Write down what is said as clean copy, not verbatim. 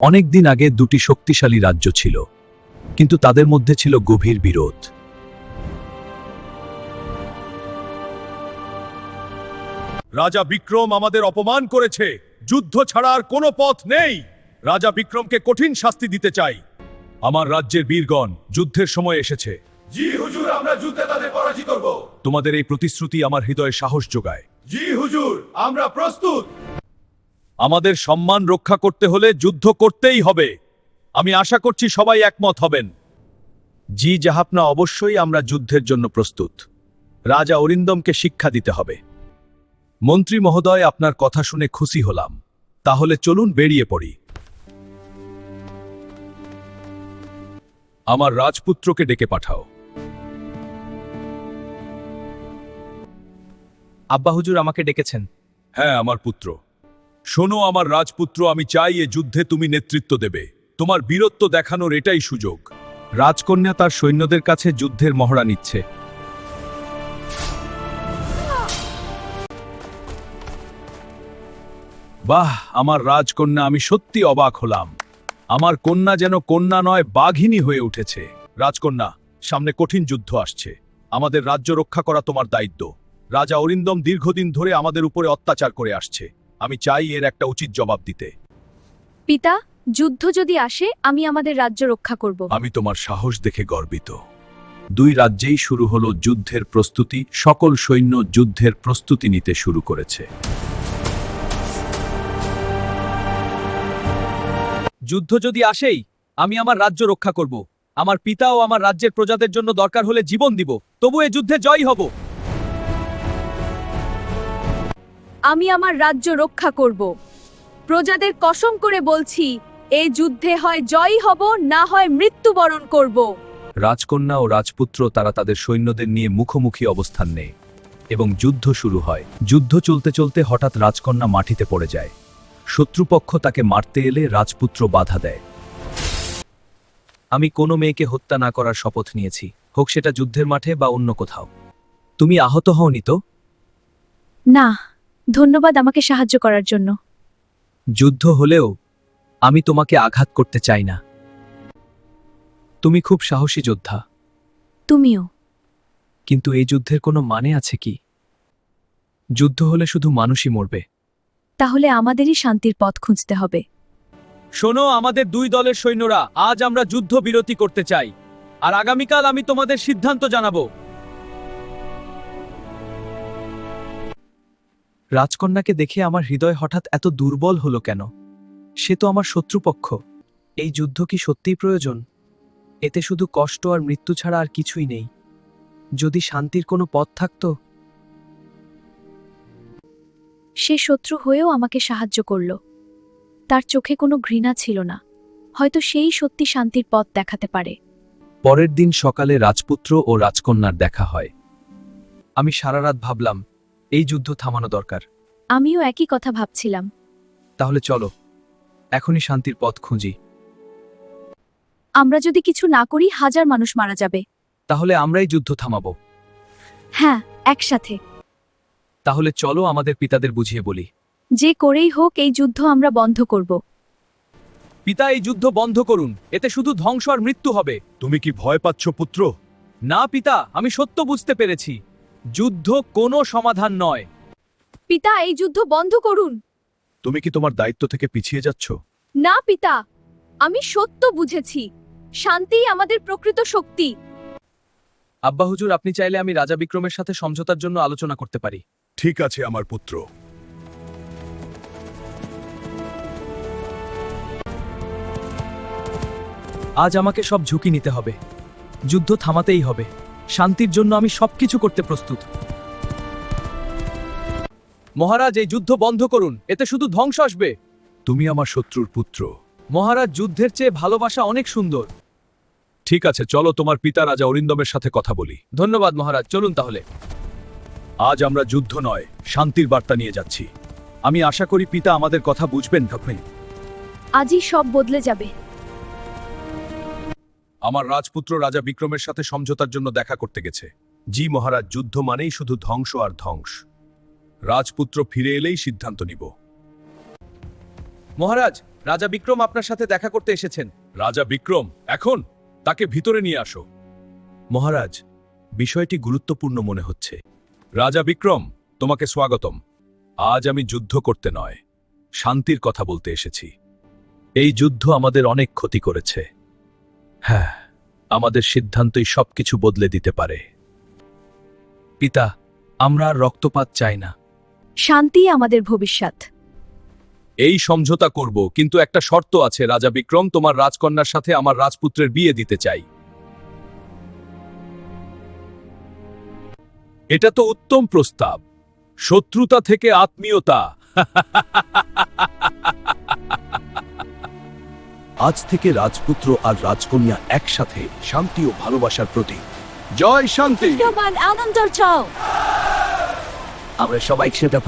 অনেক দিন আগে দুটি শক্তিশালী রাজ্য ছিল, কিন্তু তাদের মধ্যে ছিল গভীর বিরোধ। রাজা বিক্রম আমাদের অপমান করেছে, যুদ্ধ ছাড়া আর কোনো পথ নেই। রাজা বিক্রমকে কঠিন শাস্তি দিতে চাই। আমার রাজ্যের বীরগণ, যুদ্ধের সময় এসেছে। জি হুজুর, আমরা যুদ্ধে তাদের পরাজিত করব। তোমাদের এই প্রতিশ্রুতি আমার হৃদয়ে সাহস যোগায়। জি হুজুর, আমরা প্রস্তুত। আমাদের সম্মান রক্ষা করতে হলে যুদ্ধ করতেই হবে। আমি আশা করছি সবাই একমত হবেন। জি জাহাপনা, অবশ্যই আমরা যুদ্ধের জন্য প্রস্তুত। রাজা অরিন্দমকে শিক্ষা দিতে হবে। মন্ত্রী মহোদয়, আপনার কথা শুনে খুশি হলাম। তাহলে চলুন বেরিয়ে পড়ি। আমার রাজপুত্রকে ডেকে পাঠাও। আব্বা হুজুর আমাকে ডেকেছেন। হ্যাঁ আমার পুত্র, শোনো আমার রাজপুত্র, আমি চাই এ যুদ্ধে তুমি নেতৃত্ব দেবে। তোমার বীরত্ব দেখানোর এটাই সুযোগ। রাজকন্যা তার সৈন্যদের কাছে যুদ্ধের মহড়া নিচ্ছে। বাহ, আমার রাজকন্যা, আমি সত্যি অবাক হলাম। আমার কন্যা যেন কন্যা নয়, বাঘিনী হয়ে উঠেছে। রাজকন্যা, সামনে কঠিন যুদ্ধ আসছে। আমাদের রাজ্য রক্ষা করা তোমার দায়িত্ব। রাজা অরিন্দম দীর্ঘদিন ধরে আমাদের উপরে অত্যাচার করে আসছে। আমি চাই এর একটা উচিত জবাব দিতে। পিতা, যুদ্ধ যদি আসে আমি আমাদের রাজ্য রক্ষা করব। আমি তোমার সাহস দেখে গর্বিত। দুই রাজ্যেই শুরু হলো যুদ্ধের প্রস্তুতি। সকল সৈন্য যুদ্ধের প্রস্তুতি নিতে শুরু করেছে। যুদ্ধ যদি আসেই আমি আমার রাজ্য রক্ষা করব। আমার পিতা ও আমার রাজ্যের প্রজাদের জন্য দরকার হলে জীবন দিব, তবু এ যুদ্ধে জয়ী হব। আমি আমার রাজ্য রক্ষা করব। প্রজাদের কসম করে বলছি, এই যুদ্ধে হয় জয়ী হব, না হয় মৃত্যুবরণ করব। রাজকন্যা ও রাজপুত্র তারা তাদের সৈন্যদের নিয়ে মুখোমুখি অবস্থান নেয় এবং যুদ্ধ শুরু হয়। যুদ্ধ চলতে চলতে হঠাৎ রাজকন্যা মাটিতে পড়ে যায়। শত্রুপক্ষ তাকে মারতে এলে রাজপুত্র বাধা দেয়। আমি কোনো মেয়েকে হত্যা না করার শপথ নিয়েছি, হোক সেটা যুদ্ধের মাঠে বা অন্য কোথাও। তুমি আহত হওনি তো? না, ধন্যবাদ আমাকে সাহায্য করার জন্য। যুদ্ধ হলেও আমি তোমাকে আঘাত করতে চাই না। তুমি খুব সাহসী যোদ্ধা। তুমিও। কিন্তু এই যুদ্ধের কোনো মানে আছে কি? যুদ্ধ হলে শুধু মানুষই মরবে। তাহলে আমাদেরই শান্তির পথ খুঁজতে হবে। শোনো, আমাদের দুই দলের সৈন্যরা, আজ আমরা যুদ্ধ বিরতি করতে চাই, আর আগামীকাল আমি তোমাদের সিদ্ধান্ত জানাবো। রাজকন্যাকে দেখে আমার হৃদয় হঠাৎ এত দুর্বল হলো কেন? সে তো আমার শত্রুপক্ষ। এই যুদ্ধ কি সত্যিই প্রয়োজন? এতে শুধু কষ্ট আর মৃত্যু ছাড়া আর কিছুই নেই। যদি শান্তির কোনো পথ থাকত। সে শত্রু হয়েও আমাকে সাহায্য করল। তার চোখে কোনো ঘৃণা ছিল না। হয়তো সেই সত্যি শান্তির পথ দেখাতে পারে। পরের দিন সকালে রাজপুত্র ও রাজকন্যার দেখা হয়। আমি সারা রাত ভাবলাম, এই যুদ্ধ থামানো দরকার। আমিও একই কথা ভাবছিলাম। তাহলে চলো, এখনই শান্তির পথ খুঁজি। আমরা যদি কিছু না করি, হাজার মানুষ মারা যাবে। তাহলে আমরাই যুদ্ধ থামাবো। হ্যাঁ, একসাথে। তাহলে চলো আমাদের পিতাদের বুঝিয়ে বলি। যে করেই হোক এই যুদ্ধ আমরা বন্ধ করব। পিতা, এই যুদ্ধ বন্ধ করুন, এতে শুধু ধ্বংস আর মৃত্যু হবে। তুমি কি ভয় পাচ্ছ পুত্র? না পিতা, আমি সত্য বুঝতে পেরেছি। যুদ্ধ কোনো সমাধান নয়। পিতা, এই যুদ্ধ বন্ধ করুন। তুমি কি তোমার দায়িত্ব থেকে পিছিয়ে যাচ্ছ? না পিতা, আমি সত্য বুঝেছি। শান্তিই আমাদের প্রকৃত শক্তি। আব্বা হুজুর, আপনি চাইলে আমি রাজা বিক্রমের সাথে সমঝোতার জন্য আলোচনা করতে পারি। ঠিক আছে আমার পুত্র। আজ আমাকে সব ঝুঁকি নিতে হবে। যুদ্ধ থামাতেই হবে। শান্তির জন্য আমি সবকিছু করতে প্রস্তুত। মহারাজ, এই যুদ্ধ বন্ধ করুন, এতে শুধু ধ্বংস আসবে। তুমি আমার শত্রুর পুত্র। মহারাজ, যুদ্ধের চেয়ে ভালোবাসা অনেক সুন্দর। ঠিক আছে, চলো তোমার পিতা রাজা অরিন্দমের সাথে কথা বলি। ধন্যবাদ মহারাজ, চলুন তাহলে। আজ আমরা যুদ্ধ নয়, শান্তির বার্তা নিয়ে যাচ্ছি। আমি আশা করি পিতা আমাদের কথা বুঝবেন। আজই সব বদলে যাবে। আমার রাজপুত্র রাজা বিক্রমের সাথে সমঝোতার জন্য দেখা করতে গেছে। জি মহারাজ, যুদ্ধ মানেই শুধু ধ্বংস আর ধ্বংস। রাজপুত্র ফিরে এলেই সিদ্ধান্ত নিব। মহারাজ, রাজা বিক্রম আপনার সাথে দেখা করতে এসেছেন। রাজা বিক্রম এখন তাকে ভিতরে নিয়ে আসো। মহারাজ, বিষয়টি গুরুত্বপূর্ণ মনে হচ্ছে। রাজা বিক্রম, তোমাকে স্বাগতম। আজ আমি যুদ্ধ করতে নয়, শান্তির কথা বলতে এসেছি। এই যুদ্ধ আমাদের অনেক ক্ষতি করেছে। হ্যাঁ, আমাদের সিদ্ধান্তই সবকিছু বদলে দিতে পারে। পিতা, আমরা আর রক্তপাত চাই না। শান্তি আমাদের ভবিষ্যৎ। এই সমঝোতা করব, কিন্তু একটা শর্ত আছে রাজা বিক্রম। তোমার রাজকন্যার সাথে আমার রাজপুত্রের বিয়ে দিতে চাই। এটা তো উত্তম প্রস্তাব। শত্রুতা থেকে আত্মীয়তা। আজ থেকে রাজপুত্র আর রাজকন্যা একসাথে, শান্তি ও ভালোবাসার প্রতীক। জয় শান্তি। আনন্দ চাও। আমরা সবাই সেটা